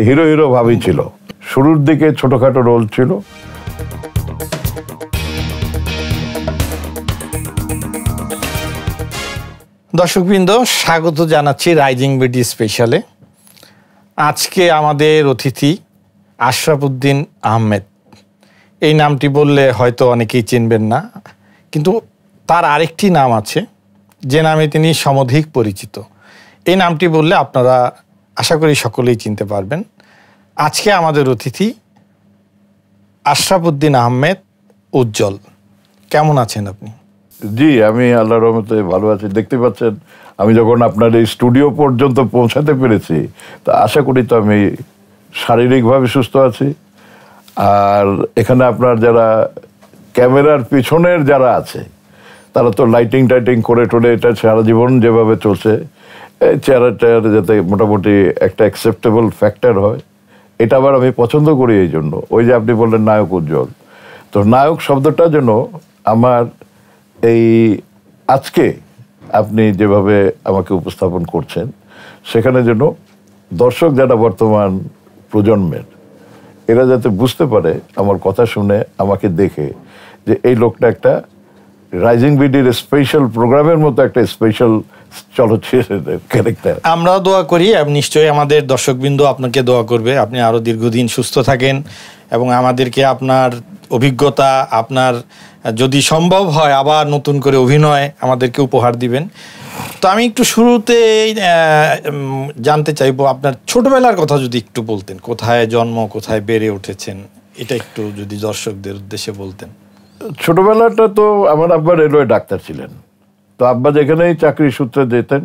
Hero hero ভাবই ছিল। শুরুর দিকে ছোটখাটো রোল ছিল। দর্শকবৃন্দ, স্বাগত জানাচ্ছি রাইজিং বিডি স্পেশালে। আজকে আমাদের অতিথি আশরাফ উদ্দিন আহমেদ। এই নামটি বললে হয়তো অনেকেই চিনবেন না, কিন্তু তার আরেকটি নাম আছে যে নামে তিনি সমধিক পরিচিত। এই নামটি বললে আপনারা আশা করি সকলেই চিনতে পারবেন। আজকে আমাদের অতিথি আশরাফ উদ্দিন আহমেদ উজ্জ্বল। কেমন আছেন আপনি? জি, আমি আল্লাহর রহমতে ভালো আছি। দেখতে পাচ্ছেন আমি যখন আপনার এই স্টুডিও পর্যন্ত পৌঁছাতে পেরেছি, তা আশা করি তো আমি শারীরিকভাবে সুস্থ আছি। আর এখানে আপনার যারা ক্যামেরার পিছনের যারা আছে, তারা তো লাইটিং টাইটিং করে টোলে এটা সারা জীবন যেভাবে চলছে, এই চেহারাটা যাতে মোটামুটি একটা অ্যাকসেপ্টেবল ফ্যাক্টর হয়, এটা আবার আমি পছন্দ করি। এই জন্য ওই যে আপনি বললেন নায়ক উজ্জ্বল, তো নায়ক শব্দটা যেন আমার এই আজকে আপনি যেভাবে আমাকে উপস্থাপন করছেন, সেখানে যেন দর্শক যারা বর্তমান প্রজন্মের, এরা যাতে বুঝতে পারে আমার কথা শুনে, আমাকে দেখে, যে এই লোকটা একটা রাইজিং বিডির স্পেশাল প্রোগ্রামের মতো একটা স্পেশাল চলচ্চিত্রের ক্যারেক্টার। আমরাও দোয়া করি, নিশ্চয়ই আমাদের দর্শকবৃন্দ আপনাকে দোয়া করবে, আপনি আরও দীর্ঘদিন সুস্থ থাকেন এবং আমাদেরকে আপনার অভিজ্ঞতা, আপনার যদি সম্ভব হয় আবার নতুন করে অভিনয় আমাদেরকে উপহার দিবেন। তো আমি একটু শুরুতে জানতে চাইবো আপনার ছোটবেলার কথা যদি একটু বলতেন, কোথায় জন্ম, কোথায় বেড়ে উঠেছেন, এটা একটু যদি দর্শকদের উদ্দেশ্যে বলতেন। ছোটবেলাটা তো আমার আব্বা রেলওয়ে ডাক্তার ছিলেন, তো আব্বা যেখানেই চাকরি সূত্রে যেতেন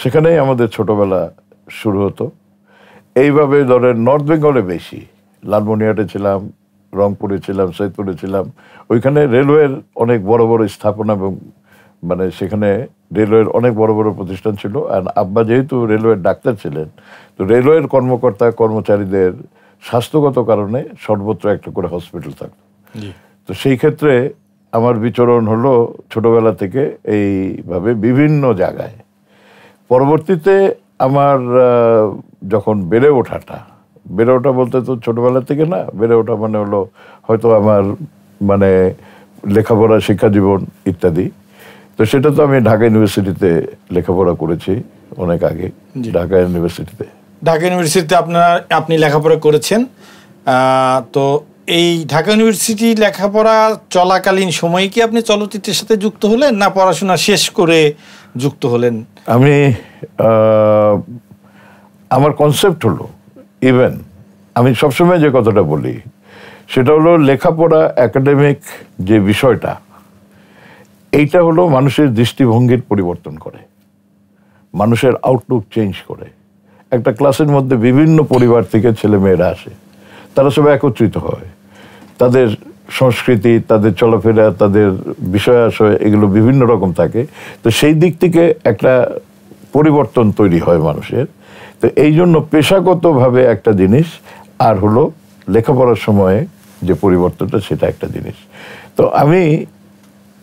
সেখানেই আমাদের ছোটবেলা শুরু হতো। এইভাবে ধরেন নর্থ বেঙ্গলে বেশি, লালমনিরহাটে ছিলাম, রংপুরে ছিলাম, সৈয়দপুরে ছিলাম, ওইখানে রেলওয়ের অনেক বড় বড় স্থাপনা এবং মানে সেখানে রেলওয়ের অনেক বড় বড় প্রতিষ্ঠান ছিল। আর আব্বা যেহেতু রেলওয়ের ডাক্তার ছিলেন, তো রেলওয়ের কর্মকর্তা কর্মচারীদের স্বাস্থ্যগত কারণে সর্বত্র একটা করে হসপিটাল থাকতো। তো সেই ক্ষেত্রে আমার বিচরণ হলো ছোটবেলা থেকে এইভাবে বিভিন্ন জায়গায়। পরবর্তীতে আমার যখন বেড়ে ওঠা বলতে তো ছোটবেলা থেকে না, বেড়ে ওঠা মানে হলো হয়তো আমার মানে লেখাপড়া, শিক্ষা জীবন ইত্যাদি। তো সেটা তো আমি ঢাকা ইউনিভার্সিটিতে লেখাপড়া করেছি অনেক আগে। ঢাকা ইউনিভার্সিটিতে আপনি লেখাপড়া করেছেন। তো এই ঢাকা ইউনিভার্সিটি লেখাপড়া চলাকালীন সময়ে কি আপনি চলচ্চিত্রের সাথে যুক্ত হলেন, না পড়াশোনা শেষ করে যুক্ত হলেন? আমি আমার কনসেপ্ট হলো, ইভেন আমি সবসময় যে কথাটা বলি সেটা হলো লেখাপড়া, একাডেমিক যে বিষয়টা, এইটা হলো মানুষের দৃষ্টিভঙ্গির পরিবর্তন করে, মানুষের আউটলুক চেঞ্জ করে। একটা ক্লাসের মধ্যে বিভিন্ন পরিবার থেকে ছেলে মেয়েরা আসে, তারা সবাই একত্রিত হয়, তাদের সংস্কৃতি, তাদের চলাফেরা, তাদের বিষয় আশয় এগুলো বিভিন্ন রকম থাকে। তো সেই দিক থেকে একটা পরিবর্তন তৈরি হয় মানুষের। তো এই জন্য পেশাগতভাবে একটা জিনিস, আর হলো লেখাপড়ার সময়ে যে পরিবর্তনটা, সেটা একটা জিনিস। তো আমি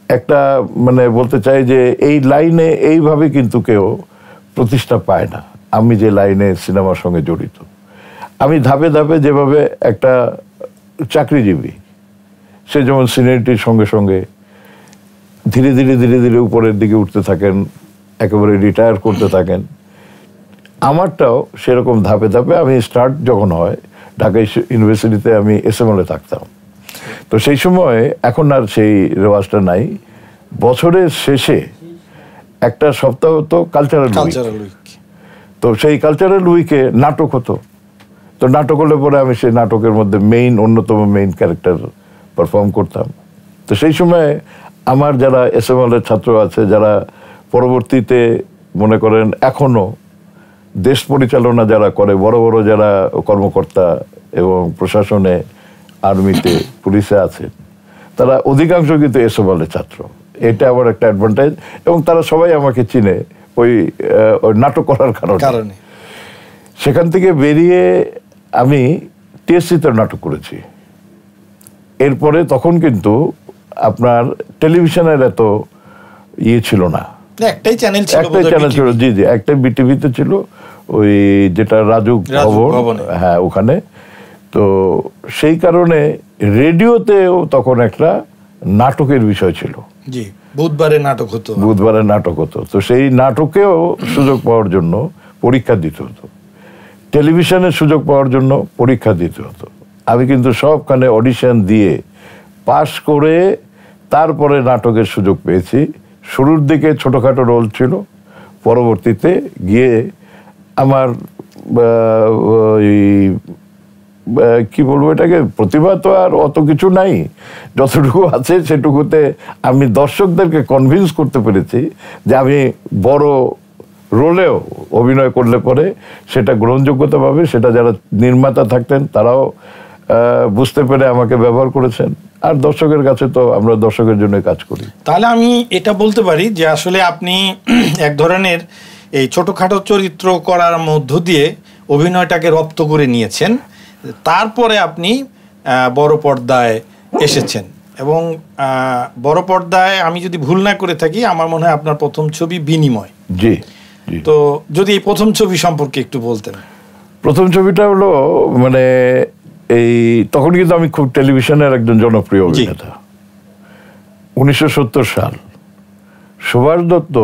একটা মানে বলতে চাই যে এই লাইনে এইভাবে কিন্তু কেউ প্রতিষ্ঠা পায় না। আমি যে লাইনে সিনেমার সঙ্গে জড়িত, আমি ধাপে ধাপে যেভাবে একটা চাকরিজীবী, সে যেমন সিনিয়রিটির সঙ্গে সঙ্গে ধীরে ধীরে ধীরে ধীরে উপরের দিকে উঠতে থাকেন, একেবারে রিটায়ার করতে থাকেন, আমারটাও সেরকম ধাপে ধাপে। আমি স্টার্ট যখন হয় ঢাকা ইউনিভার্সিটিতে, আমি এসএমএলে থাকতাম। তো সেই সময়, এখন আর সেই রেওয়াজটা নাই, বছরের শেষে একটা সপ্তাহ হতো কালচারাল উইক। তো সেই কালচারাল উইকে নাটক হতো। তো নাটক হলে পরে আমি সেই নাটকের মধ্যে অন্যতম মেইন ক্যারেক্টার পারফর্ম করতাম। তো সেই সময় আমার যারা এসএমএলের ছাত্র আছে, যারা পরবর্তীতে মনে করেন এখনো দেশ পরিচালনা যারা করে, বড় বড় যারা কর্মকর্তা এবং প্রশাসনে, আর্মিতে, পুলিশে আছেন, তারা অধিকাংশ কিন্তু এসএমএলের ছাত্র। এটা আবার একটা অ্যাডভান্টেজ, এবং তারা সবাই আমাকে চিনে ওই নাটক করার কারণে। সেখান থেকে বেরিয়ে আমি টিএসসিতে নাটক করেছি। এরপরে তখন কিন্তু আপনার টেলিভিশনের এত ছিল না, একটাই চ্যানেল ছিল, জি, একটাই বিটিভিতে ছিল। ওই যেটা রাজুক ভবন, হ্যাঁ ওখানে। তো সেই কারণে রেডিওতেও তখন একটা নাটকের বিষয় ছিল। জি, বুধবারে নাটক হতো। তো সেই নাটকেও সুযোগ পাওয়ার জন্য পরীক্ষা দিতে হতো, টেলিভিশনের সুযোগ পাওয়ার জন্য পরীক্ষা দিতে হতো। আমি কিন্তু সবখানে অডিশন দিয়ে পাশ করে তারপরে নাটকের সুযোগ পেয়েছি। শুরুর দিকে ছোটোখাটো রোল ছিল, পরবর্তীতে গিয়ে আমার ওই কি বলবো এটাকে, প্রতিভা তো আর অত কিছু নাই, যতটুকু আছে সেটুকুতে আমি দর্শকদেরকে কনভিন্স করতে পেরেছি যে আমি বড় রোলেও অভিনয় করলে পরে সেটা গ্রহণযোগ্যতা পাবে। সেটা যারা নির্মাতা থাকতেন তারাও বুঝতে পেরে আমাকে ব্যবহার করেছেন। আর দর্শকের কাছে তো আমরা দর্শকের জন্য কাজ করি। তাহলে আমি এটা বলতে পারি যে আসলে আপনি এক ধরনের এই ছোটখাটো চরিত্র করার মধ্য দিয়ে অভিনয়টাকে রপ্ত করে নিয়েছেন, তারপরে আপনি বড় পর্দায় এসেছেন। এবং বড় পর্দায় আমি যদি ভুল না করে থাকি, আমার মনে হয় আপনার প্রথম ছবি বিনিময়। জি। তো যদি এই প্রথম ছবি সম্পর্কে একটু বলতেন। প্রথম ছবিটা হলো মানে এই তখন কিন্তু আমি খুব টেলিভিশনের একজন জনপ্রিয় অভিনেতা। 1970 সাল, সুভাষ দত্ত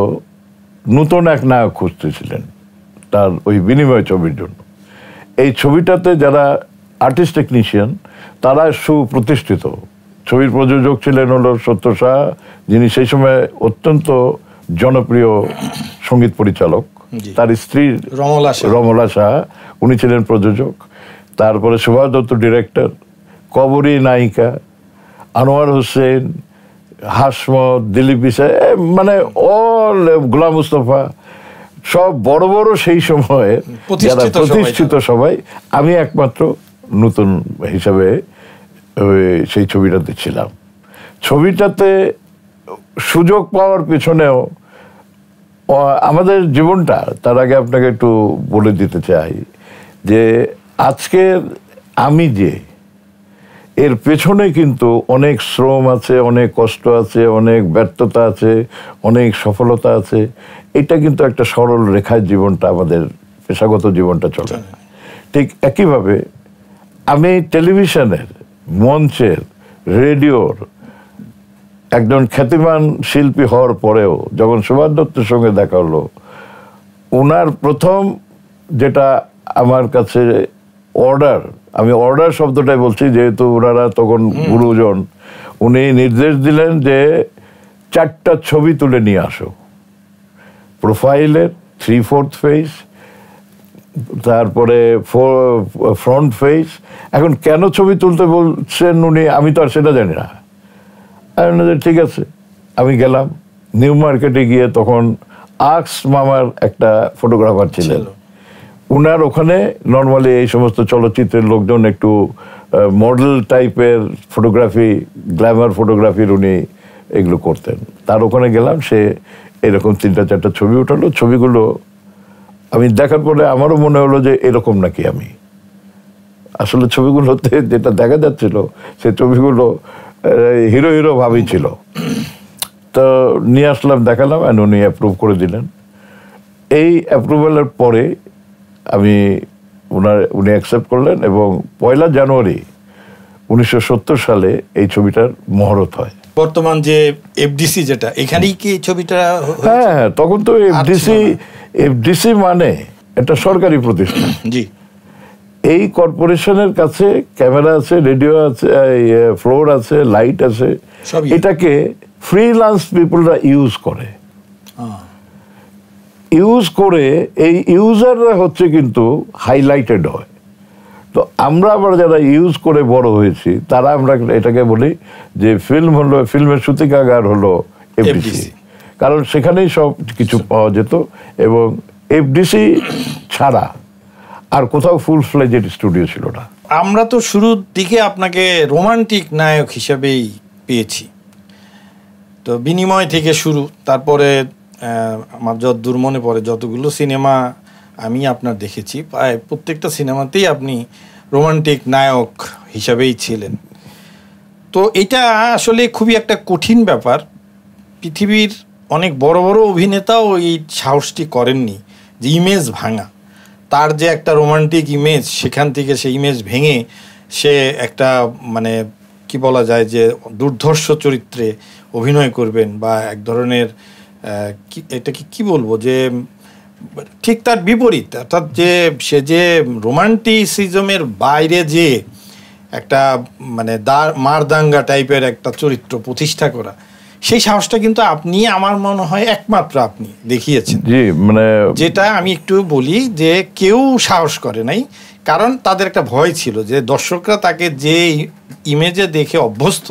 নতুন এক নায়ক খুঁজতেছিলেন তার ওই বিনিময় ছবির জন্য। এই ছবিটাতে যারা আর্টিস্ট টেকনিশিয়ান তারা সুপ্রতিষ্ঠিত। ছবির প্রযোজক ছিলেন হলো সত্য সাহা, যিনি সেই সময় অত্যন্ত জনপ্রিয় সঙ্গীত পরিচালক। তার স্ত্রী রমলা সাহা, উনি ছিলেন প্রযোজক। তারপরে সুভাষ দত্ত ডিরেক্টর, কবরী নায়িকা, আনোয়ার হোসেন, হাসমত, দিলীপ বিশাই, মানে অল, গোলাম মুস্তফা, সব বড় বড় সেই সময়ে যারা প্রতিষ্ঠিত সবাই। আমি একমাত্র নতুন হিসাবে সেই ছবিটাতে ছিলাম। ছবিটাতে সুযোগ পাওয়ার পেছনেও আমাদের জীবনটা, তার আগে আপনাকে একটু বলে দিতে চাই যে আজকের আমি যে, এর পেছনে কিন্তু অনেক শ্রম আছে, অনেক কষ্ট আছে, অনেক ব্যর্থতা আছে, অনেক সফলতা আছে। এটা কিন্তু একটা সরল রেখায় জীবনটা, আমাদের পেশাগত জীবনটা চলে। ঠিক একইভাবে আমি টেলিভিশনের, মঞ্চের, রেডিওর একজন খ্যাতিমান শিল্পী হওয়ার পরেও যখন সুভাষ দত্তের সঙ্গে দেখা হলো, ওনার প্রথম যেটা আমার কাছে অর্ডার, আমি অর্ডার শব্দটাই বলছি যেহেতু ওনারা তখন গুরুজন, উনি নির্দেশ দিলেন যে 4টা ছবি তুলে নিয়ে আসো, প্রোফাইলের 3/4 ফেস, তারপরে ফ্রন্ট ফেস। এখন কেন ছবি তুলতে বলছেন উনি, আমি তো আর সেটা জানি না। ঠিক আছে, আমি গেলাম নিউ মার্কেটে গিয়ে, তখন আক্স মামার একটা ফটোগ্রাফার ছিলেন, উনার ওখানে নর্মালি এই সমস্ত চলচ্চিত্রের লোকজন একটু মডেল টাইপের ফটোগ্রাফি, গ্ল্যামার ফটোগ্রাফির উনি এগুলো করতেন। তার ওখানে গেলাম, সে এরকম 3-4টা ছবি উঠালো। ছবিগুলো আমি দেখার পরে আমারও মনে হলো যে এরকম নাকি আমি। আসলে ছবিগুলোতে যেটা দেখা যাচ্ছিল সে ছবিগুলো হিরো হিরো ভাবেই ছিল। তো নিয়ে আসলাম, দেখালাম, অ্যান্ড উনি অ্যাপ্রুভ করে দিলেন। এই অ্যাপ্রুভালের পরে উনি অ্যাকসেপ্ট করলেন এবং 1 জানুয়ারি 1970 সালে এই ছবিটার মহরত হয়। বর্তমান যে এফডিসি, যেটা এখানেই কি ছবিটা? হ্যাঁ, তখন তো এফডিসি মানে একটা সরকারি প্রতিষ্ঠান। জি। এই কর্পোরেশনের কাছে ক্যামেরা আছে, রেডিও আছে, ফ্লোর আছে, লাইট আছে। এটাকে ফ্রিল্যান্স পিপলরা ইউজ করে। ইউজ করে এই ইউজাররা হচ্ছে কিন্তু হাইলাইটেড হয়। তো আমরা আবার যারা ইউজ করে বড় হয়েছি তারা আমরা এটাকে বলি যে ফিল্মের সূতিকাগার হলো এফডিসি। কারণ সেখানেই সব কিছু পাওয়া যেত এবং এফডিসি ছাড়া আর কোথাও ফুল ফ্লেজেড স্টুডিও ছিল না। আমরা তো শুরুর দিকে আপনাকে রোমান্টিক নায়ক হিসেবেই পেয়েছি। তো বিনিময় থেকে শুরু, তারপরে আমার যতদূর মনে পড়ে যতগুলো সিনেমা আমি আপনার দেখেছি, প্রায় প্রত্যেকটা সিনেমাতেই আপনি রোমান্টিক নায়ক হিসাবেই ছিলেন। তো এটা আসলে খুবই একটা কঠিন ব্যাপার। পৃথিবীর অনেক বড় বড় অভিনেতাও এই সাহসটি করেননি যে ইমেজ ভাঙা। তার যে একটা রোমান্টিক ইমেজ, সেখান থেকে সেই ইমেজ ভেঙে সে একটা মানে কি বলা যায় যে দুর্ধর্ষ চরিত্রে অভিনয় করবেন, বা এক ধরনের এটাকে কি বলবো যে ঠিক তার বিপরীত, অর্থাৎ যে সে যে রোমান্টিসিজমের বাইরে যে একটা মানে মারদাঙ্গা টাইপের একটা চরিত্র প্রতিষ্ঠা করা, সেই সাহসটা কিন্তু আপনি, আমার মনে হয় একমাত্র আপনি দেখিয়েছেন। জি, মানে যেটা আমি একটু বলি যে কেউ সাহস করে নাই, কারণ তাদের একটা ভয় ছিল যে দর্শকরা তাকে যে ইমেজে দেখে অভ্যস্ত,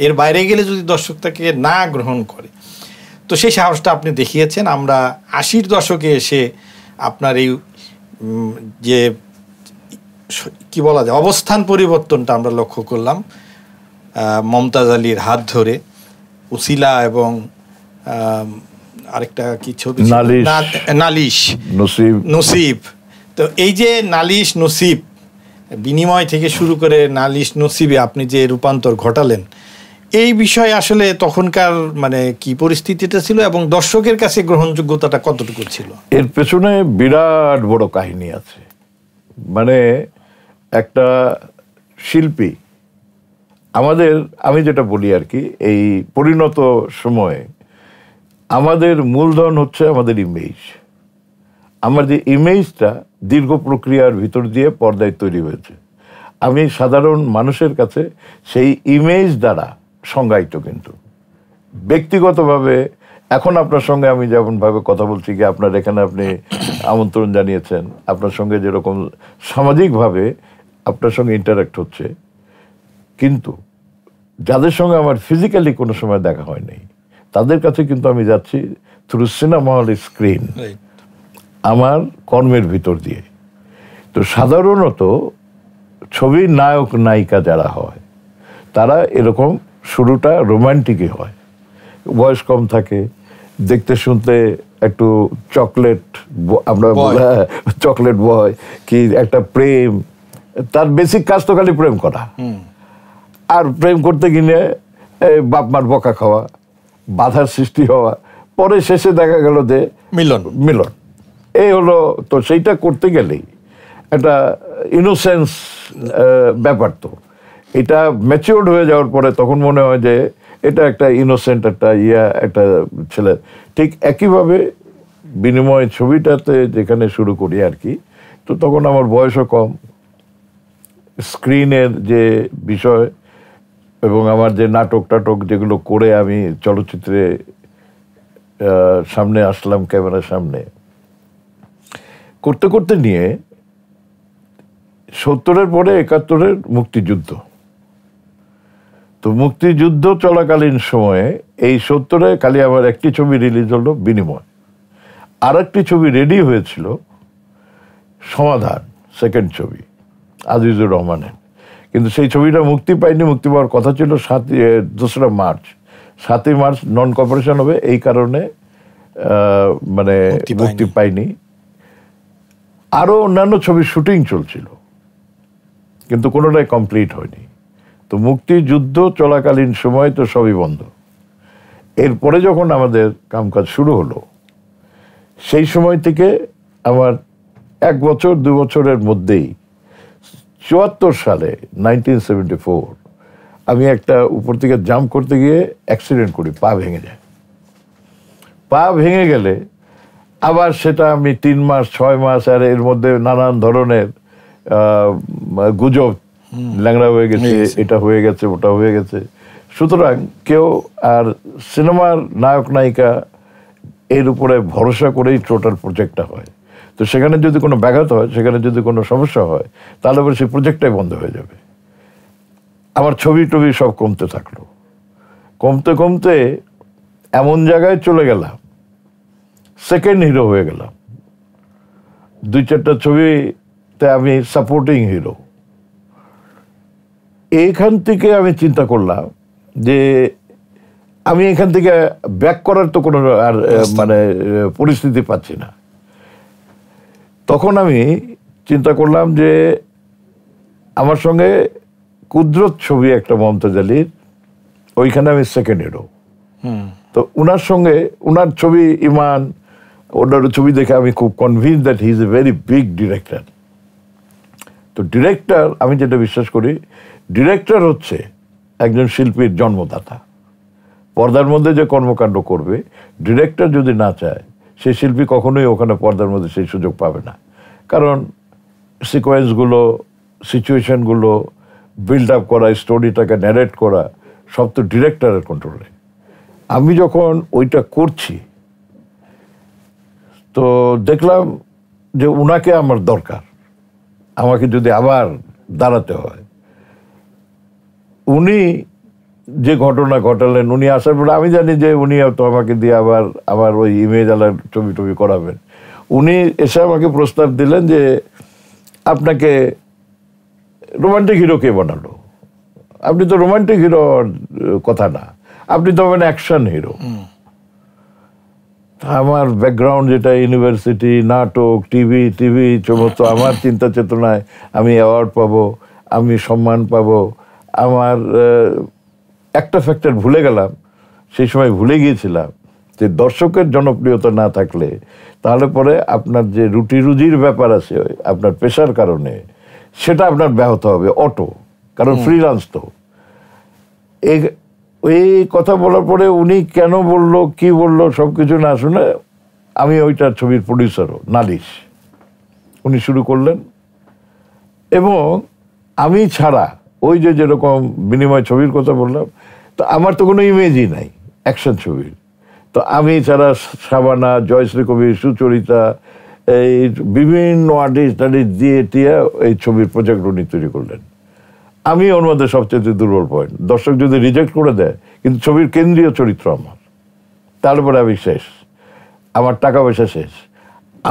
এর বাইরে গেলে যদি দর্শক তাকে না গ্রহণ করে। তো সেই সাহসটা আপনি দেখিয়েছেন। আমরা 80-র দশকে এসে আপনার এই যে কি বলা যায় অবস্থান পরিবর্তনটা আমরা লক্ষ্য করলাম মমতাজ আলীর হাত ধরে, উসিলা এবং আরেকটা কি ছবি, নালিশ নসিব। তো এই যে নালিশ নসিব বিনিময় থেকে শুরু করে নালিশ নসিবে আপনি যে রূপান্তর ঘটালেন, এই বিষয়ে আসলে তখনকার মানে কি পরিস্থিতিটা ছিল এবং দর্শকের কাছে গ্রহণযোগ্যতাটা কতটুকু ছিল? এর পেছনে বিরাট বড় কাহিনী আছে। মানে একটা শিল্পী, আমি যেটা বলি আর কি, এই পরিণত সময়ে আমাদের মূলধন হচ্ছে আমাদের ইমেজ। আমার যে ইমেজটা দীর্ঘ প্রক্রিয়ার ভিতর দিয়ে পর্দায় তৈরি হয়েছে। আমি সাধারণ মানুষের কাছে সেই ইমেজ দ্বারা সংজ্ঞায়িত। কিন্তু ব্যক্তিগতভাবে এখন আপনার সঙ্গে আমি যেমনভাবে কথা বলছি, কি আপনার এখানে আপনি আমন্ত্রণ জানিয়েছেন, আপনার সঙ্গে যেরকম সামাজিকভাবে আপনার সঙ্গে ইন্টারাক্ট হচ্ছে, কিন্তু যাদের সঙ্গে আমার ফিজিক্যালি কোনো সময় দেখা হয়নি, তাদের কাছে কিন্তু আমি যাচ্ছি থ্রু সিনেমা হল স্ক্রিন, আমার কর্মের ভিতর দিয়ে। তো সাধারণত ছবির নায়ক নায়িকা যারা হয়, তারা এরকম শুরুটা রোমান্টিকই হয়, বয়স কম থাকে, দেখতে শুনতে একটু চকলেট, আমরা চকলেট বয় কি একটা প্রেম, তার বেসিক কাজ তো খালি প্রেম করা। আর প্রেম করতে গিয়ে বাপ মার বকা খাওয়া, বাধার সৃষ্টি হওয়া, পরে শেষে দেখা গেল যে মিলন। এই হলো। তো সেইটা করতে গেলেই একটা ইনোসেন্স ব্যাপার। তো এটা ম্যাচিওর্ড হয়ে যাওয়ার পরে তখন মনে হয় যে এটা একটা ইনোসেন্ট একটা ছেলে। ঠিক একইভাবে বিনিময় ছবিটাতে যেখানে শুরু করি আর কি, তো তখন আমার বয়সও কম, স্ক্রিনের যে বিষয় এবং আমার যে নাটক যেগুলো করে আমি চলচ্চিত্রে সামনে আসলাম, ক্যামেরার সামনে করতে করতে নিয়ে 70-এর পরে 71-এর মুক্তিযুদ্ধ। তো মুক্তিযুদ্ধ চলাকালীন সময়ে এই 70-এ খালি আমার একটি ছবি রিলিজ হলো বিনিময়, আর একটি ছবি রেডি হয়েছিল সমাধান, সেকেন্ড ছবি আজিজুর রহমানের, কিন্তু সেই ছবিটা মুক্তি পায়নি। মুক্তি পাওয়ার কথা ছিল 2 মার্চ। 7ই মার্চ নন কপারেশন হবে, এই কারণে মানে মুক্তি পায়নি। আরো অন্যান্য ছবির শুটিং চলছিল, কিন্তু কোনোটাই কমপ্লিট হয়নি। তো মুক্তিযুদ্ধ চলাকালীন সময় তো সবই বন্ধ। এরপরে যখন আমাদের কামকাজ শুরু হলো, সেই সময় থেকে আমার 1 বছর 2 বছরের মধ্যেই 74 সালে 1974 আমি একটা উপর থেকে জাম্প করতে গিয়ে অ্যাক্সিডেন্ট করি, পা ভেঙে যায়। পা ভেঙে গেলে আবার সেটা আমি 3 মাস 6 মাস, আর এর মধ্যে নানান ধরনের গুজব, ল্যাংড়া হয়ে গেছে, এটা হয়ে গেছে, ওটা হয়ে গেছে। সুতরাং কেউ আর সিনেমার নায়ক নায়িকা এর উপরে ভরসা করেই টোটাল প্রজেক্টটা হয়। তো সেখানে যদি কোনো ব্যাঘাত হয়, সেখানে যদি কোনো সমস্যা হয়, তাহলে পরে সেই প্রজেক্টটাই বন্ধ হয়ে যাবে। আমার ছবি টবি সব কমতে থাকলো। কমতে কমতে এমন জায়গায় চলে গেলাম, সেকেন্ড হিরো হয়ে গেলাম। 2-4টা ছবিতে আমি সাপোর্টিং হিরো। এইখান থেকে আমি চিন্তা করলাম যে আমি এখান থেকে ব্যাক করার তো কোনো আর মানে পরিস্থিতি পাচ্ছি না। তখন আমি চিন্তা করলাম যে আমার সঙ্গে কুদরত ছবি একটা মমতাজ আলীর, ওইখানে আমি সেকেন্ড হিরো। তো উনার সঙ্গে উনার ছবি ইমান, ওনার ছবি দেখে আমি খুব convince that he is a very big director. তো ডিরেক্টর, আমি যেটা বিশ্বাস করি, ডিরেক্টর হচ্ছে একজন শিল্পীর জন্মদাতা। পর্দার মধ্যে যে কর্মকাণ্ড করবে, ডিরেক্টর যদি না চায়, সেই শিল্পী কখনোই ওখানে পর্দার মধ্যে সেই সুযোগ পাবে না। কারণ সিকোয়েন্সগুলো, সিচুয়েশনগুলো বিল্ড আপ করা, স্টোরিটাকে ন্যারেট করা, সব তো ডিরেক্টরের কন্ট্রোলে। আমি যখন ওইটা করছি, তো দেখলাম যে উনাকে আমার দরকার। আমাকে যদি আবার দাঁড়াতে হয়, উনি যে ঘটনা ঘটালেন, উনি আসার পরে আমি জানি যে উনি তো আমাকে দিয়ে আবার ওই ইমেজ আলার ছবি টবি করাবেন। উনি এসে আমাকে প্রস্তাব দিলেন যে আপনাকে রোমান্টিক হিরো কে বানালো? আপনি তো রোমান্টিক হিরো কথা না, আপনি তো হবেন অ্যাকশন হিরো। আমার ব্যাকগ্রাউন্ড যেটা ইউনিভার্সিটি, নাটক, টিভি সমস্ত, আমার চিন্তা চেতনায় আমি অ্যাওয়ার্ড পাবো, আমি সম্মান পাবো। আমার একটা ফ্যাক্টর ভুলে গেলাম, সেই সময় ভুলে গিয়েছিলাম যে দর্শকের জনপ্রিয়তা না থাকলে তাহলে পরে আপনার যে রুটি রুজির ব্যাপার আছে আপনার পেশার কারণে, সেটা আপনার ব্যাহত হবে অটো। কারণ ফ্রিল্যান্স তো। এই কথা বলার পরে উনি কেন বললো, কি বললো, সব কিছু না শুনে আমি ওইটার ছবির প্রডিউসারও, নালিশ উনি শুরু করলেন। এবং আমি ছাড়া ওই যে যেরকম বিনিময় ছবির কথা বললাম, তো আমার তো কোনো ইমেজই নাই অ্যাকশন ছবির। তো আমি ছাড়া শাবানা, জয়শ্রী কবির, সুচরিতা, এই বিভিন্ন আর্টিস্ট দিয়ে এই ছবির প্রজেক্ট উনি তৈরি করলেন। আমি ওর মধ্যে সবচেয়ে দুর্বল পয়েন্ট। দর্শক যদি রিজেক্ট করে দেয়, কিন্তু ছবির কেন্দ্রীয় চরিত্র আমার, তারপরে আমি শেষ, আমার টাকা পয়সা শেষ,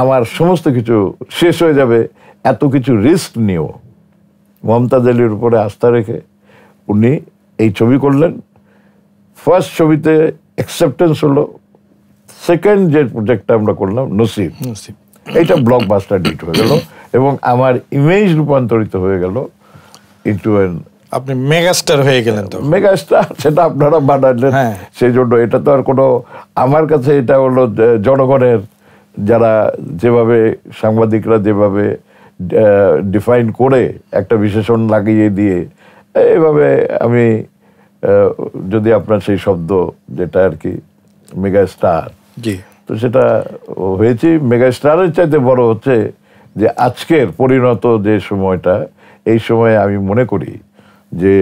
আমার সমস্ত কিছু শেষ হয়ে যাবে। এত কিছু রিস্ক নিয়েও মমতাজ আলীর উপরে আস্থা রেখে উনি এই ছবি করলেন। ফার্স্ট ছবিতে অ্যাকসেপ্টেন্স হলো। সেকেন্ড যে প্রজেক্টটা আমরা করলাম নসিব, এইটা ব্লকবাস্টার হিট হয়ে গেল এবং আমার ইমেজ রূপান্তরিত হয়ে গেল ইনটু এন, আপনি মেগাস্টার হয়ে গেলেন। তো মেগাস্টার সেটা আপনারা বানালেন, সেই জন্য এটা তো আর কোনো, আমার কাছে এটা হলো জনগণের, যারা যেভাবে সাংবাদিকরা যেভাবে ডিফাইন করে একটা বিশেষণ লাগিয়ে দিয়ে, এইভাবে আমি যদি আপনার সেই শব্দ যেটা আর কি মেগাস্টার, তো সেটা হয়েছি। মেগাস্টারের চাইতে বড় হচ্ছে যে আজকের পরিণত যে সময়টা, এই সময়ে আমি মনে করি যে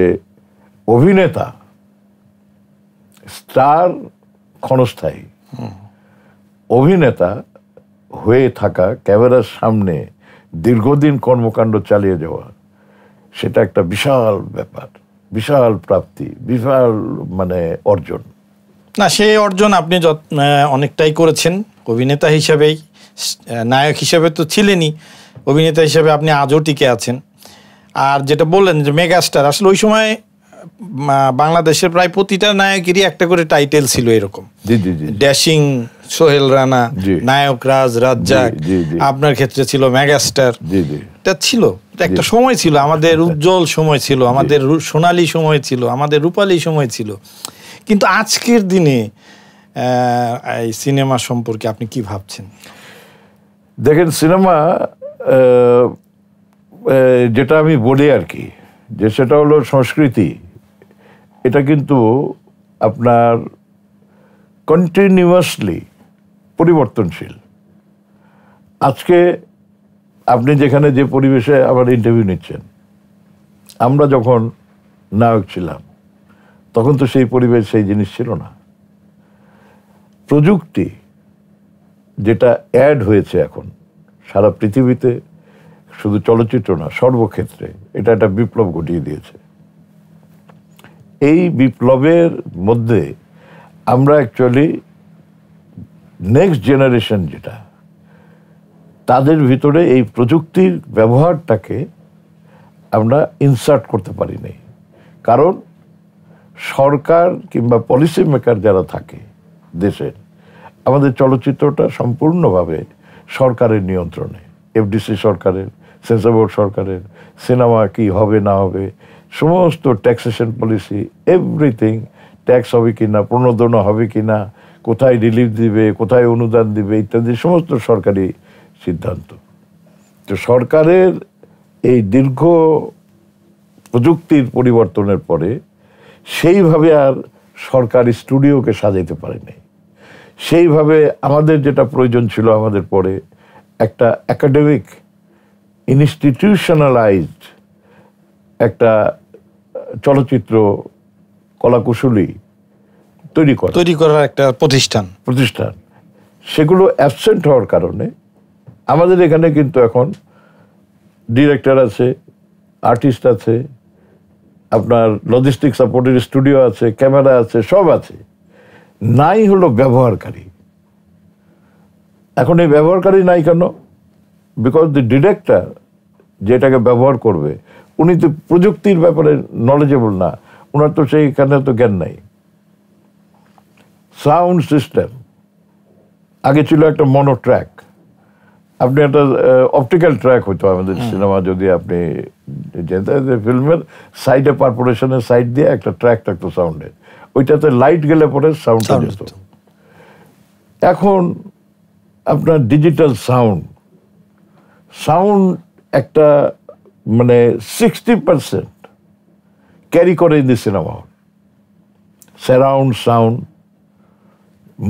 অভিনেতা, স্টার ক্ষণস্থায়ী, অভিনেতা হয়ে থাকা, ক্যামেরার সামনে দীর্ঘদিন কর্মকাণ্ড চালিয়ে যাওয়া, সেটা একটা বিশাল ব্যাপার, বিশাল প্রাপ্তি, বিশাল অর্জন। না, সেই অর্জন আপনি অনেকটাই করেছেন অভিনেতা হিসাবেই। নায়ক হিসাবে তো ছিলেনই, অভিনেতা হিসাবে আপনি আজও টিকে আছেন। আর যেটা বললেন যে মেগাস্টার, আসলে ওই সময় বাংলাদেশের প্রায় প্রতিটা নায়কেরই একটা করে টাইটেল ছিল এরকম। ড্যাশিং সোহেল রানা, নায়ক রাজ রাজ্জাক, আপনার ক্ষেত্রে ছিল মেগাস্টার। এটা ছিল, একটা সময় ছিল, আমাদের উজ্জ্বল সময় ছিল, আমাদের সোনালী সময় ছিল, আমাদের রূপালী সময় ছিল। কিন্তু আজকের দিনে এই সিনেমা সম্পর্কে আপনি কি ভাবছেন? দেখেন, সিনেমা যেটা আমি বলি আর কি, যে সেটা হলো সংস্কৃতি। এটা কিন্তু আপনার কন্টিনিউয়াসলি পরিবর্তনশীল। আজকে আপনি যেখানে যে পরিবেশে আমার ইন্টারভিউ নিচ্ছেন, আমরা যখন নায়ক ছিলাম তখন তো সেই পরিবেশ, সেই জিনিস ছিল না। প্রযুক্তি যেটা অ্যাড হয়েছে এখন সারা পৃথিবীতে, শুধু চলচ্চিত্র না, সর্বক্ষেত্রে এটা একটা বিপ্লব ঘটিয়ে দিয়েছে। এই বিপ্লবের মধ্যে আমরা অ্যাকচুয়ালি নেক্সট জেনারেশন যেটা, তাদের ভিতরে এই প্রযুক্তির ব্যবহারটাকে আমরা ইনসার্ট করতে পারিনি। কারণ সরকার কিংবা পলিসি মেকার যারা থাকে দেশের, আমাদের চলচ্চিত্রটা সম্পূর্ণভাবে সরকারের নিয়ন্ত্রণে, এফডিসি সরকারের, সেন্সর বোর্ড সরকারের, সিনেমা কি হবে না হবে, সমস্ত ট্যাক্সেশন পলিসি, এভরিথিং, ট্যাক্স হবে কি না, প্রণোদনা হবে কি না, কোথায় রিলিফ দিবে, কোথায় অনুদান দিবে ইত্যাদি সমস্ত সরকারি সিদ্ধান্ত। তো সরকারের এই দীর্ঘ প্রযুক্তির পরিবর্তনের পরে সেইভাবে আর সরকারি স্টুডিওকে সাজাইতে পারেনি। সেইভাবে আমাদের যেটা প্রয়োজন ছিল আমাদের পরে একটা একাডেমিক ইনস্টিটিউশনালাইজড একটা চলচ্চিত্র কলাকুশলী তৈরি করার একটা প্রতিষ্ঠান, সেগুলো অ্যাবসেন্ট হওয়ার কারণে আমাদের এখানে কিন্তু এখন ডিরেক্টর আছে, আর্টিস্ট আছে, আপনার লজিস্টিক সাপোর্টের স্টুডিও আছে, ক্যামেরা আছে, সব আছে, নাই হলো ব্যবহারকারী। এখন এই ব্যবহারকারী নাই কেন? বিকজ দি ডিরেক্টর যেটাকে ব্যবহার করবে উনি তো প্রযুক্তির ব্যাপারে নলেজেবল না, ওনার তো সেইখানে তো জ্ঞান নাই। সাউন্ড সিস্টেম আগে ছিল একটা মনো ট্র্যাক, আপনি একটা অপটিক্যাল ট্র্যাক হতো আমাদের সিনেমা, যদি আপনি ফিল্মের সাইডে পারফোরেশনের সাইড দিয়ে একটা ট্র্যাক থাকতো সাউন্ডের, ওইটাতে লাইট গেলে পরে সাউন্ডটা যেত। এখন আপনার ডিজিটাল সাউন্ড একটা মানে 60% ক্যারি করে in the cinema hall. Surround sound,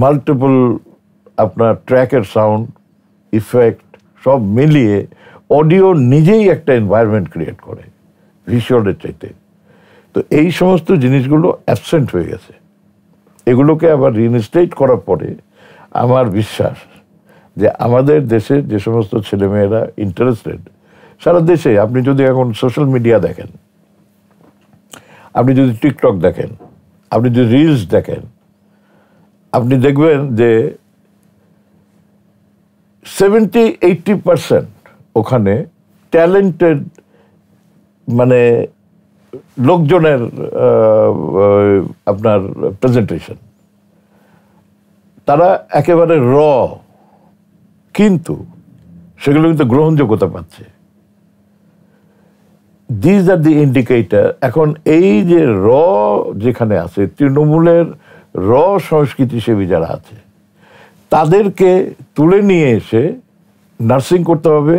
multiple আপনার ট্র্যাকের সাউন্ড ইফেক্ট সব মিলিয়ে অডিও নিজেই একটা এনভায়রনমেন্ট ক্রিয়েট করে ভিজুয়ালের চাইতে। তো এই সমস্ত জিনিসগুলো অ্যাবসেন্ট হয়ে গেছে। এগুলোকে আবার রিইনস্টেট করার পরে আমার বিশ্বাস যে আমাদের দেশে যে সমস্ত ছেলেমেয়েরা ইন্টারেস্টেড, সারা দেশে আপনি যদি এখন সোশ্যাল মিডিয়া দেখেন, আপনি যদি টিকটক দেখেন, আপনি যদি রিলস দেখেন, আপনি দেখবেন যে 70-80% ওখানে ট্যালেন্টেড মানে লোকজনের আপনার প্রেজেন্টেশন, তারা একেবারে কিন্তু সেগুলো কিন্তু গ্রহণযোগ্যতা পাচ্ছে। This are the indicator. এখন এই যে যেখানে আছে, তৃণমূলের সংস্কৃতিসেবী যারা আছে, তাদেরকে তুলে নিয়ে এসে নার্সিং করতে হবে,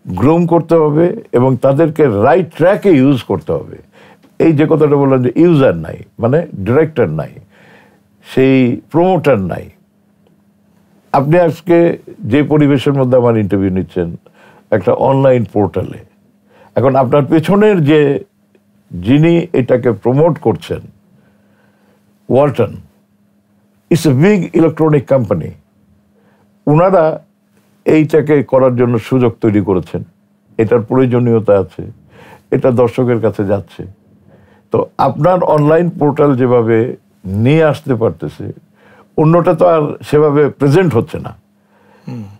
গ্রুম করতে হবে এবং তাদেরকে রাইট ট্র্যাকে ইউজ করতে হবে। এই যে কথাটা বললাম যে ইউজার নাই, মানে ডিরেক্টর নাই, সেই প্রমোটার নাই। আপনি আজকে যে পরিবেশের মধ্যে আমার ইন্টারভিউ নিচ্ছেন একটা অনলাইন পোর্টালে, এখন আপনার পেছনের যে যিনি এটাকে প্রমোট করছেন, Walton it's a big electronic company, ওনারা এইটাকে করার জন্য সুযোগ তৈরি করেছেন, এটার প্রয়োজনীয়তা আছে, এটা দর্শকের কাছে যাচ্ছে। তো আপনার অনলাইন পোর্টাল যেভাবে নিয়ে আসতে পারতেছে, অন্যটা তো আর সেভাবে প্রেজেন্ট হচ্ছে না।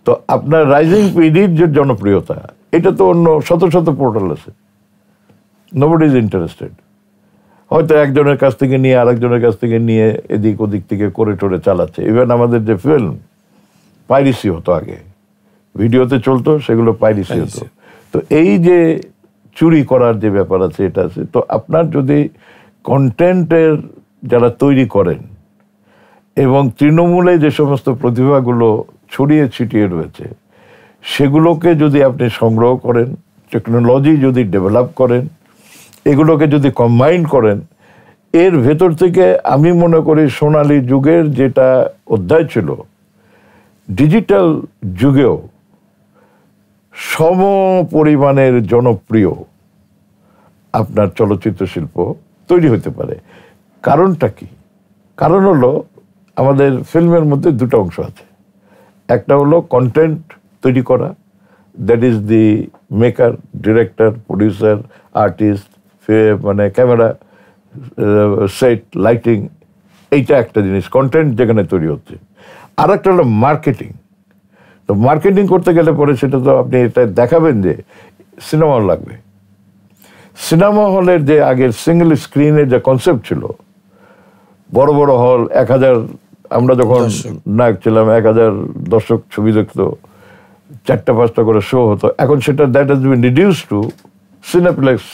তো আপনার রাইজিং পিডির যে জনপ্রিয়তা, এটা তো অন্য শত শত পোর্টাল আছে, নোবডি ইজ ইন্টারেস্টেড। হয়তো একজনের কাছ থেকে নিয়ে আরেকজনের কাছ থেকে নিয়ে এদিক ওদিক থেকে করে টোরে চালাচ্ছে। ইভেন আমাদের যে ফিল্ম পাইরেসি হতো আগে, ভিডিওতে চলতো, সেগুলো পাইরেসি হতো। তো এই যে চুরি করার যে ব্যাপার আছে, এটা আছে। তো আপনার যদি কন্টেন্টের যারা তৈরি করেন এবং তৃণমূলে যে সমস্ত প্রতিভাগুলো ছড়িয়ে ছিটিয়ে রয়েছে, সেগুলোকে যদি আপনি সংগ্রহ করেন, টেকনোলজি যদি ডেভেলপ করেন, এগুলোকে যদি কম্বাইন করেন, এর ভেতর থেকে আমি মনে করি সোনালী যুগের যেটা অধ্যায় ছিল, ডিজিটাল যুগেও সম পরিমাণের জনপ্রিয় আপনার চলচ্চিত্র শিল্প তৈরি হতে পারে। কারণটা কি? কারণ হলো আমাদের ফিল্মের মধ্যে দুটো অংশ আছে। একটা হলো কন্টেন্ট তৈরি করা, that is the maker, director, producer, artist, মানে ক্যামেরা, সেট, লাইটিং, এইটা একটা জিনিস, কন্টেন্ট যেখানে তৈরি হচ্ছে। আর একটা হলো মার্কেটিং। তো মার্কেটিং করতে গেলে পরে সেটা তো আপনি এটা দেখাবেন যে সিনেমা হল লাগবে। সিনেমা হলের যে আগের সিঙ্গেল স্ক্রিনের যে কনসেপ্ট ছিল, বড় বড় হল, 1000, আমরা যখন নায়ক ছিলাম 1000 দর্শক ছবি দেখতো, 4টা-5টা করে শো হতো। এখন সেটা that has been reduce to cineplex.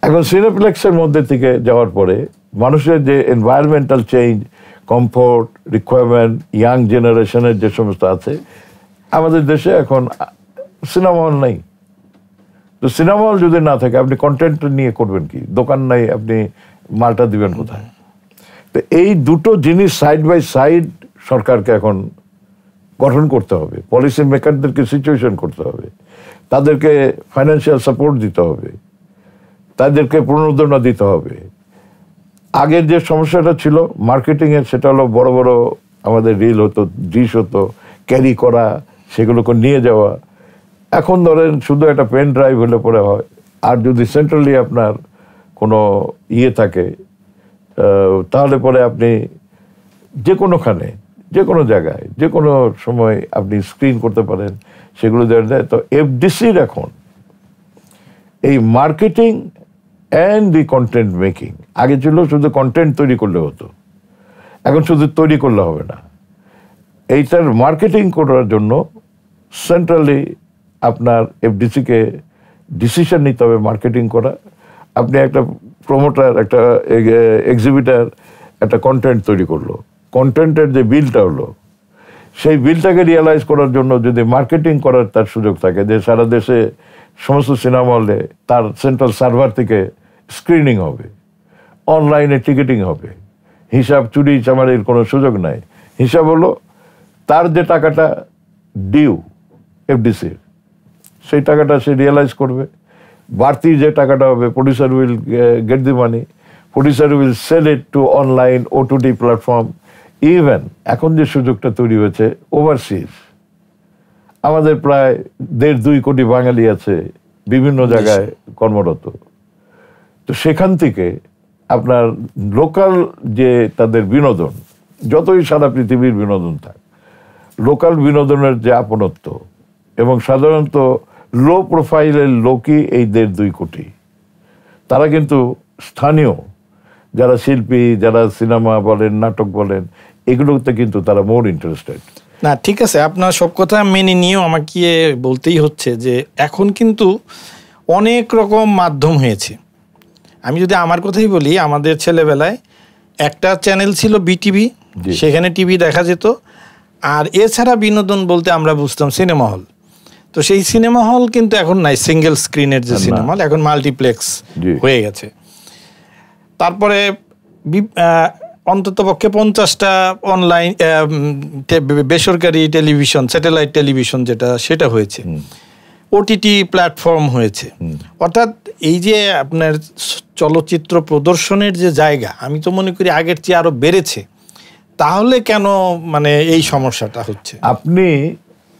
এখন সিনেপ্লেক্সের মধ্যে থেকে যাওয়ার পরে মানুষের যে environmental change, comfort requirement young জেনারেশনের যে সমস্ত আছে, আমাদের দেশে এখন সিনেমা হল নাই। তো সিনেমা হল যদি না থাকে আপনি কন্টেন্ট নিয়ে করবেন কি? দোকান নাই, আপনি মালটা দিবেন কোথায়? তো এই দুটো জিনিস সাইড বাই সাইড সরকারকে এখন গঠন করতে হবে, পলিসি মেকারদেরকে সিচুয়েশন করতে হবে, তাদেরকে ফাইন্যান্সিয়াল সাপোর্ট দিতে হবে, তাদেরকে প্রণোদনা দিতে হবে। আগের যে সমস্যাটা ছিল মার্কেটিংয়ের, সেটা হলো বড় বড় আমাদের রিল হতো, ডিশ হতো, ক্যারি করা, সেগুলোকে নিয়ে যাওয়া। এখন ধরেন শুধু একটা পেন ড্রাইভ হলে পরে হয়। আর যদি সেন্ট্রালি আপনার কোনো ইয়ে থাকে, তাহলে পরে আপনি যে কোনোখানে, যে কোনো জায়গায়, যে কোনো সময় আপনি স্ক্রিন করতে পারেন, সেগুলো দেওয়া যায়। তো এফডিসির এখন এই marketing and the content making, আগে ছিল শুধু কন্টেন্ট তৈরি করলে হতো, এখন শুধু তৈরি করলে হবে না, এইটার মার্কেটিং করার জন্য সেন্ট্রালি আপনার এফডিসিকে ডিসিশন নিতে হবে মার্কেটিং করা। আপনি একটা প্রমোটার, একটা এক্সিবিটার একটা কন্টেন্ট তৈরি করলো, কন্টেন্টের যে বিলটা হলো, সেই বিলটাকে রিয়েলাইজ করার জন্য যদি মার্কেটিং করার তার সুযোগ থাকে, যে সারা দেশে সমস্ত সিনেমা হলে তার সেন্ট্রাল সার্ভার থেকে স্ক্রিনিং হবে, অনলাইনে টিকিটিং হবে, হিসাব চুরি চামারির কোনো সুযোগ নাই। হিসাব হলো তার যে টাকাটা ডিউ এফডিসির, সেই টাকাটা সে রিয়েলাইজ করবে। বাড়তি যে টাকাটা হবে, producer will get the money, producer will sell it to online OTT platform. Even এখন যে সুযোগটা তৈরি হয়েছে ওভারসিজ, আমাদের প্রায় 1.5-2 কোটি বাঙালি আছে বিভিন্ন জায়গায় কর্মরত। তো সেখান থেকে আপনার লোকাল যে তাদের বিনোদন, যতই সারা পৃথিবীর বিনোদন থাক, লোকাল বিনোদনের যে আপনত্ব, এবং সাধারণত লো প্রোফাইলের লোকই এই 1.5-2 কোটি, তারা কিন্তু স্থানীয় যারা শিল্পী, যারা সিনেমা বলেন, নাটক বলেন, এগুলোতে কিন্তু তারা মোর ইন্টারেস্টেড। না, ঠিক আছে, আপনার সব কথা মেনে নিয়েও আমাকে বলতেই হচ্ছে যে এখন কিন্তু অনেক রকম মাধ্যম হয়েছে। আমি যদি আমার কথাই বলি, আমাদের ছেলেবেলায় একটা চ্যানেল ছিল বিটিভি, সেখানে টিভি দেখা যেত। আর এছাড়া বিনোদন বলতে আমরা বুঝতাম সিনেমা হল। তো সেই সিনেমা হল কিন্তু এখন নাই, সিঙ্গেল স্ক্রিনের যে সিনেমা হল, এখন মাল্টিপ্লেক্স হয়ে গেছে। তারপরে অন্ততপক্ষে 50টা অনলাইন বেসরকারি টেলিভিশন, স্যাটেলাইট টেলিভিশন যেটা, সেটা হয়েছে, ওটিটি প্ল্যাটফর্ম হয়েছে। অর্থাৎ এই যে আপনার চলচ্চিত্র প্রদর্শনের যে জায়গা, আমি তো মনে করি আগের চেয়ে আরো বেড়েছে। তাহলে কেন মানে এই সমস্যাটা হচ্ছে? আপনি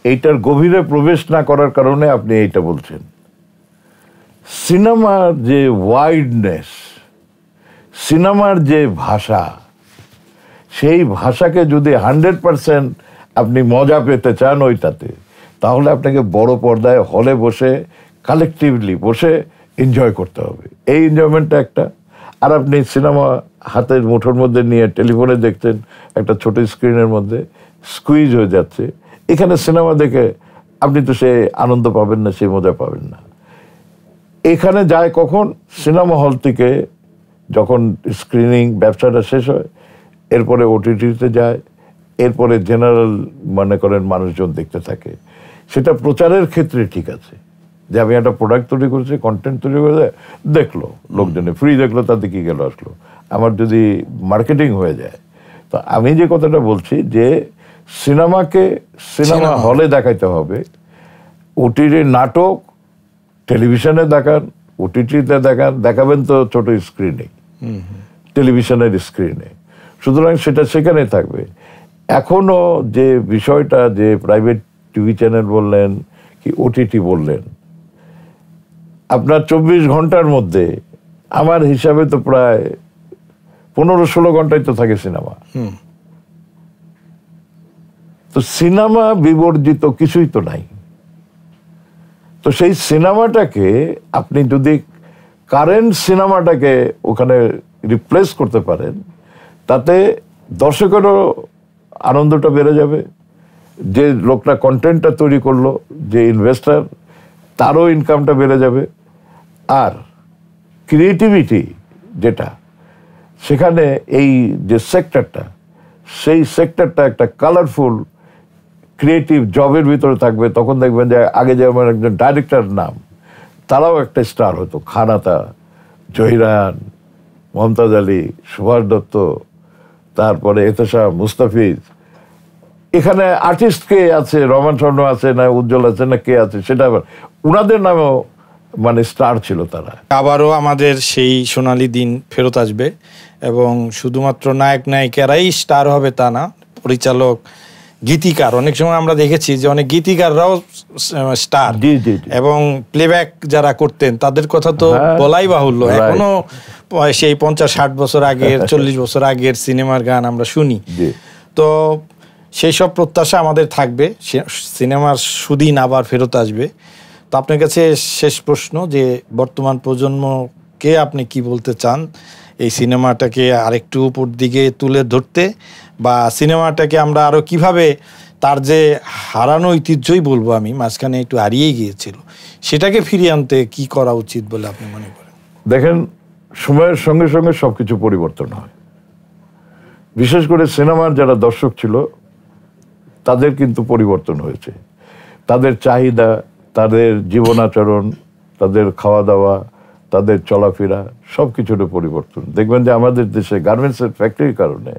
এইটার গভীরে প্রবেশ না করার কারণে আপনি এইটা বলছেন। সিনেমার যে ওয়াইডনেস, সিনেমার যে ভাষা, সেই ভাষাকে যদি 100% আপনি মজা পেতে চান ওইটাতে, তাহলে আপনাকে বড় পর্দায় হলে বসে কালেকটিভলি বসে এনজয় করতে হবে। এই এনজয়মেন্টটা একটা। আর আপনি সিনেমা হাতের মুঠোর মধ্যে নিয়ে টেলিফোনে দেখতেন, একটা ছোট স্ক্রিনের মধ্যে স্কুইজ হয়ে যাচ্ছে। এখানে সিনেমা দেখে আপনি তো সে আনন্দ পাবেন না, সেই মজা পাবেন না। এখানে যায় কখন? সিনেমা হল থেকে যখন স্ক্রিনিং ব্যবসাটা শেষ হয়, এরপরে ওটিটিতে যায়, এরপরে জেনারেল মনে করেন মানুষজন দেখতে থাকে। সেটা প্রচারের ক্ষেত্রে ঠিক আছে, যে আমি একটা প্রোডাক্ট তৈরি করছি, কন্টেন্ট তৈরি করে দেখলো লোকজনে, ফ্রি দেখলো, তাতে কি গেল আসলো। আমার যদি মার্কেটিং হয়ে যায়, তো আমি যে কথাটা বলছি যে সিনেমাকে সিনেমা হলে দেখাইতে হবে। ওটিটি নাটক টেলিভিশনে দেখান, ওটিটিতে দেখাবেন তো ছোট স্ক্রিনে, টেলিভিশনের স্ক্রিনে, সুতরাং সেটা সেখানে থাকবে। এখনো যে বিষয়টা, যে প্রাইভেট টিভি চ্যানেল বললেন কি ওটিটি বললেন, আপনার 24 ঘন্টার মধ্যে আমার হিসাবে তো প্রায় 15-16 ঘন্টায় তো থাকে সিনেমা। তো সিনেমা বিবর্জিত কিছুই তো নাই। তো সেই সিনেমাটাকে আপনি যদি কারেন্ট সিনেমাটাকে ওখানে রিপ্লেস করতে পারেন, তাতে দর্শকেরও আনন্দটা বেড়ে যাবে, যে লোকটা কন্টেন্টটা তৈরি করলো, যে ইনভেস্টার, তারও ইনকামটা বেড়ে যাবে। আর ক্রিয়েটিভিটি যেটা, সেখানে এই যে সেক্টরটা, সেই সেক্টরটা একটা কালারফুল ক্রিয়েটিভ জবের ভিতরে থাকবে, তখন দেখবেন যে আগে যেমন একজন ডাইরেক্টর নাম, তারাও একটা স্টার হতো। খানাতা, জহিরান, মমতাজ আলী, সুভাষ দত্ত, তারপরে এতেশা, মুস্তাফিজ। এখানে আর্টিস্ট কে আছে, রহমান স্বর্ণ আছে না উজ্জ্বল আছে না কে আছে, সেটা উনাদের নামেও মানে স্টার ছিল তারা। আবারও আমাদের সেই সোনালী দিন ফেরত আসবে এবং শুধুমাত্র নায়ক নায়িকারাই স্টার হবে তা না, পরিচালক, গীতিকার, অনেক সময় আমরা দেখেছি যে অনেক গীতিকাররাও স্টার, এবং প্লেব্যাক যারা করতেন তাদের কথা তো বলাই বাহুল্য। এখনো সেই 50-60 বছর আগের 40 বছর আগের সিনেমার গান আমরা শুনি। তো সেই সব প্রত্যাশা আমাদের থাকবে, সিনেমার সুদিন আবার ফেরত আসবে। তো আপনার কাছে শেষ প্রশ্ন, যে বর্তমান প্রজন্মকে আপনি কি বলতে চান এই সিনেমাটাকে আরেকটু উপর দিকে তুলে ধরতে, বা সিনেমাটাকে আমরা আরো কিভাবে তার যে হারানো ঐতিহ্যই বলবো আমি, মাঝখানে একটু হারিয়ে গিয়েছিল, সেটাকে ফিরিয়ে আনতে কি করা উচিত বলে আপনি মনে করেন? দেখেন, সময়ের সঙ্গে সঙ্গে সবকিছু পরিবর্তন হয়। বিশেষ করে সিনেমার যারা দর্শক ছিল তাদের কিন্তু পরিবর্তন হয়েছে। তাদের চাহিদা, তাদের জীবনাচরণ, তাদের খাওয়া দাওয়া, তাদের চলাফেরা, সব কিছুর পরিবর্তন। দেখবেন যে আমাদের দেশে গার্মেন্টসের ফ্যাক্টরির কারণে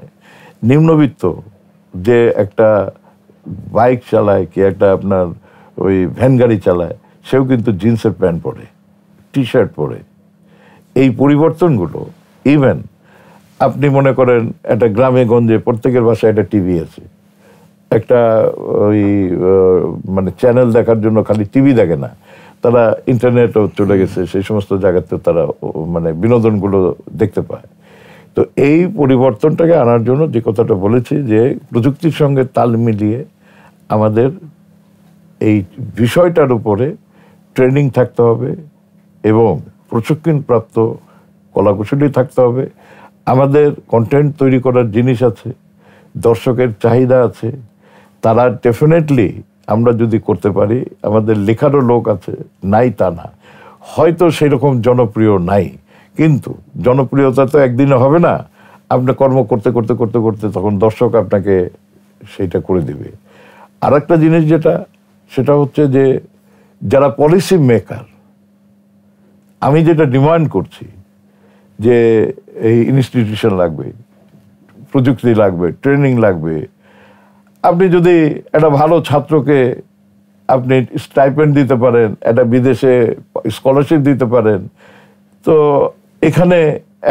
নিম্নবিত্ত যে একটা বাইক চালায়, কি একটা আপনার ওই ভ্যান গাড়ি চালায়, সেও কিন্তু জিন্সের প্যান্ট পরে, টি শার্ট পরে। এই পরিবর্তনগুলো, ইভেন আপনি মনে করেন একটা গ্রামে গঞ্জে প্রত্যেকের বাসায় একটা টিভি আছে, একটা ওই মানে চ্যানেল দেখার জন্য খালি টিভি দেখে না, তারা ইন্টারনেটও চলে গেছে, সেই সমস্ত জায়গাতে তারা মানে বিনোদনগুলো দেখতে পায়। তো এই পরিবর্তনটাকে আনার জন্য যে কথাটা বলেছি, যে প্রযুক্তির সঙ্গে তাল মিলিয়ে আমাদের এই বিষয়টার উপরে ট্রেনিং থাকতে হবে এবং প্রশিক্ষণপ্রাপ্ত কলাকুশলী থাকতে হবে। আমাদের কন্টেন্ট তৈরি করার জিনিস আছে, দর্শকের চাহিদা আছে, তারা ডেফিনেটলি আমরা যদি করতে পারি, আমাদের লেখারও লোক আছে, নাই তা না, হয়তো সেরকম জনপ্রিয় নাই, কিন্তু জনপ্রিয়তা তো একদিনে হবে না। আপনি কর্ম করতে করতে করতে করতে তখন দর্শক আপনাকে সেইটা করে দিবে। আর একটা জিনিস যেটা, সেটা হচ্ছে যে যারা পলিসি মেকার, আমি যেটা ডিমান্ড করছি যে এই ইনস্টিটিউশন লাগবে, প্রযুক্তি লাগবে, ট্রেনিং লাগবে। আপনি যদি একটা ভালো ছাত্রকে আপনি স্টাইপেন্ড দিতে পারেন, একটা বিদেশে স্কলারশিপ দিতে পারেন, তো এখানে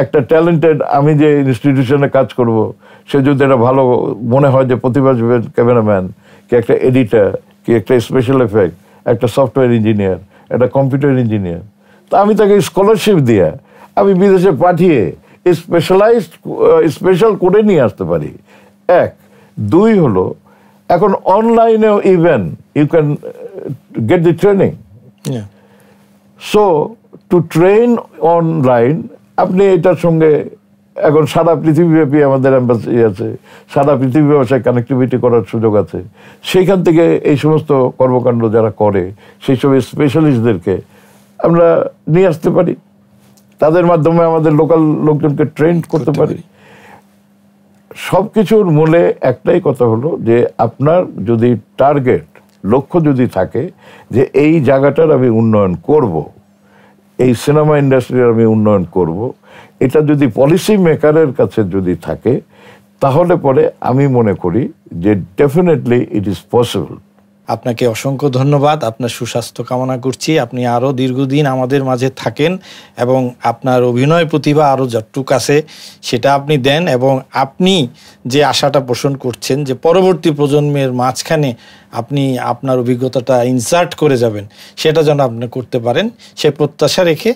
একটা ট্যালেন্টেড, আমি যে ইনস্টিটিউশনে কাজ করব, সে যদি একটা ভালো মনে হয় যে প্রতিভাবান ক্যামেরাম্যান, কি একটা এডিটার, কি একটা স্পেশাল এফেক্ট, একটা সফটওয়্যার ইঞ্জিনিয়ার, একটা কম্পিউটার ইঞ্জিনিয়ার, তো আমি তাকে স্কলারশিপ দিয়ে আমি বিদেশে পাঠিয়ে স্পেশাল করে নিয়ে আসতে পারি। এক, দুই হলো এখন অনলাইনেও even you can get the training. So to train online, আপনি এটার সঙ্গে এখন সারা পৃথিবীব্যাপী আমাদের এম্বাসি আছে, সারা পৃথিবী ভাষায় কানেক্টিভিটি করার সুযোগ আছে। সেইখান থেকে এই সমস্ত কর্মকাণ্ড যারা করে, সেই সব স্পেশালিস্টদেরকে আমরা নিয়ে আসতে পারি, তাদের মাধ্যমে আমাদের লোকাল লোকজনকে ট্রেন করতে পারি। সব কিছুর মূলে একটাই কথা হলো যে আপনার যদি টার্গেট, লক্ষ্য যদি থাকে যে এই জায়গাটার আমি উন্নয়ন করব, এই সিনেমা ইন্ডাস্ট্রির আমি উন্নয়ন করব, এটা যদি পলিসি মেকারের কাছে যদি থাকে, তাহলে পরে আমি মনে করি যে ডেফিনেটলি ইট ইজ পসিবল। আপনাকে অসংখ্য ধন্যবাদ, আপনার সুস্বাস্থ্য কামনা করছি। আপনি আরও দীর্ঘদিন আমাদের মাঝে থাকেন এবং আপনার অভিনয় প্রতিভা আরও যতটুক আছে সেটা আপনি দেন, এবং আপনি যে আশাটা পোষণ করছেন যে পরবর্তী প্রজন্মের মাঝখানে আপনি আপনার অভিজ্ঞতাটা ইনসার্ট করে যাবেন, সেটা যেন আপনি করতে পারেন, সে প্রত্যাশা রেখে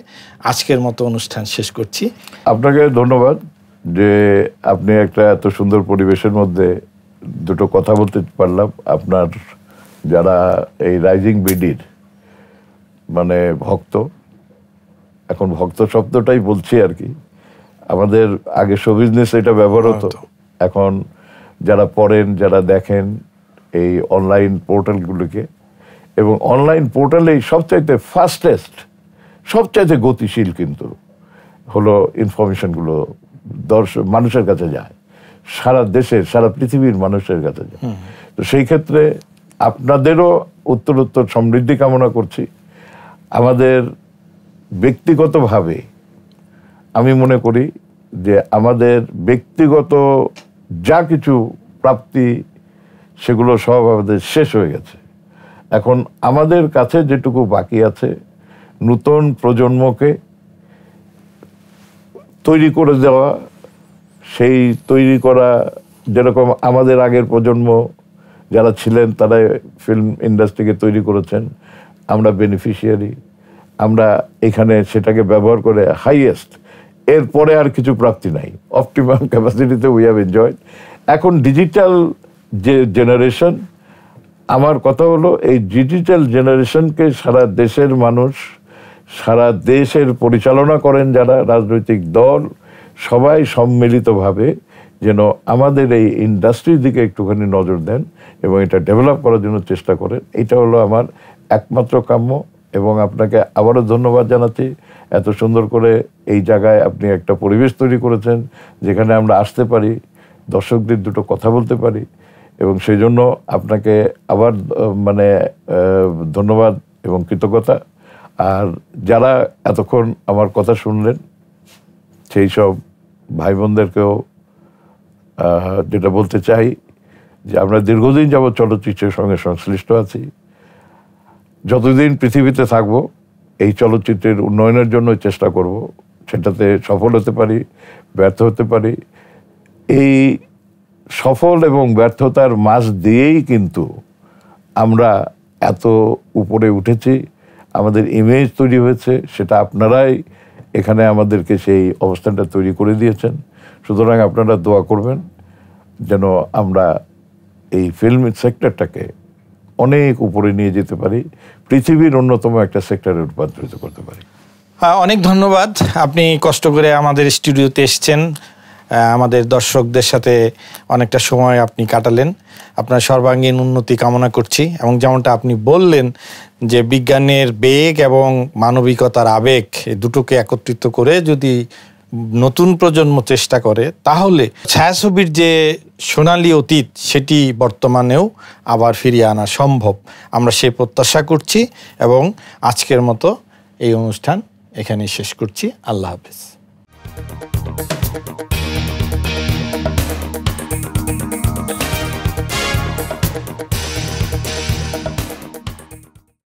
আজকের মতো অনুষ্ঠান শেষ করছি। আপনাকে ধন্যবাদ যে আপনি একটা এত সুন্দর পরিবেশের মধ্যে দুটো কথা বলতে পারলাম। আপনার যারা এই রাইজিং বিডির মানে ভক্ত, এখন ভক্ত শব্দটাই বলছি আর কি, আমাদের আগে শো বিজনেস এটা ব্যবহার হতো, এখন যারা পড়েন, যারা দেখেন এই অনলাইন পোর্টালগুলোকে, এবং অনলাইন পোর্টালেই সবচাইতে ফাস্টেস্ট, সবচাইতে গতিশীল কিন্তু হলো ইনফরমেশনগুলো মানুষের কাছে যায়। সারা দেশের সারা পৃথিবীর মানুষের কাছে যায়। তো সেই ক্ষেত্রে আপনাদেরও উত্তরোত্তর সমৃদ্ধি কামনা করছি। আমাদের ব্যক্তিগতভাবে আমি মনে করি যে আমাদের ব্যক্তিগত যা কিছু প্রাপ্তি সেগুলো সব আমাদের শেষ হয়ে গেছে। এখন আমাদের কাছে যেটুকু বাকি আছে নতুন প্রজন্মকে তৈরি করে দেওয়া, সেই তৈরি করা যেরকম আমাদের আগের প্রজন্ম যারা ছিলেন তারা ফিল্ম ইন্ডাস্ট্রিকে তৈরি করেছেন, আমরা বেনিফিশিয়ারি, আমরা এখানে সেটাকে ব্যবহার করে হাইয়েস্ট, এরপরে আর কিছু প্রাপ্তি নাই, অপটিমাম ক্যাপাসিটিতে উই হ্যাভ এনজয়েড। এখন ডিজিটাল যে জেনারেশন, আমার কথা হলো এই ডিজিটাল জেনারেশনকে সারা দেশের মানুষ, সারা দেশের পরিচালনা করেন যারা রাজনৈতিক দল, সবাই সম্মিলিতভাবে যেন আমাদের এই ইন্ডাস্ট্রির দিকে একটুখানি নজর দেন এবং এটা ডেভেলপ করার জন্য চেষ্টা করেন। এটা হলো আমার একমাত্র কাম্য। এবং আপনাকে আবারও ধন্যবাদ জানাচ্ছি, এত সুন্দর করে এই জায়গায় আপনি একটা পরিবেশ তৈরি করেছেন যেখানে আমরা আসতে পারি, দর্শকদের দুটো কথা বলতে পারি, এবং সেই জন্য আপনাকে আবার ধন্যবাদ এবং কৃতজ্ঞতা। আর যারা এতক্ষণ আমার কথা শুনলেন সেই সব ভাই বোনদেরকেও যেটা বলতে চাই যে আমরা দীর্ঘদিন যাবৎ চলচ্চিত্রের সঙ্গে সংশ্লিষ্ট আছি। যতদিন পৃথিবীতে থাকব এই চলচ্চিত্রের উন্নয়নের জন্য চেষ্টা করব, সেটাতে সফল হতে পারি, ব্যর্থ হতে পারি। এই সফল এবং ব্যর্থতার মাঝ দিয়েই কিন্তু আমরা এত উপরে উঠেছি, আমাদের ইমেজ তৈরি হয়েছে, সেটা আপনারাই এখানে আমাদেরকে সেই অবস্থানটা তৈরি করে দিয়েছেন। সুতরাং আপনারা দোয়া করবেন যেন আমরা এই ফিল্ম সেক্টরটাকে অনেক উপরে নিয়ে যেতে পারি, পৃথিবীর অন্যতম একটা সেক্টরে রূপান্তরিত করতে পারি। অনেক ধন্যবাদ, আপনি কষ্ট করে আমাদের স্টুডিওতে এসেছেন, আমাদের দর্শকদের সাথে অনেকটা সময় আপনি কাটালেন। আপনার সর্বাঙ্গীন উন্নতি কামনা করছি। এবং যেমনটা আপনি বললেন যে বিজ্ঞানের বেগ এবং মানবিকতার আবেগ দুটোকে একত্রিত করে যদি নতুন প্রজন্ম চেষ্টা করে তাহলে ছায়াছবির যে সোনালী অতীত সেটি বর্তমানেও আবার ফিরিয়ে আনা সম্ভব। আমরা সে প্রত্যাশা করছি এবং আজকের মতো এই অনুষ্ঠান এখানেই শেষ করছি। আল্লাহ হাফেজ।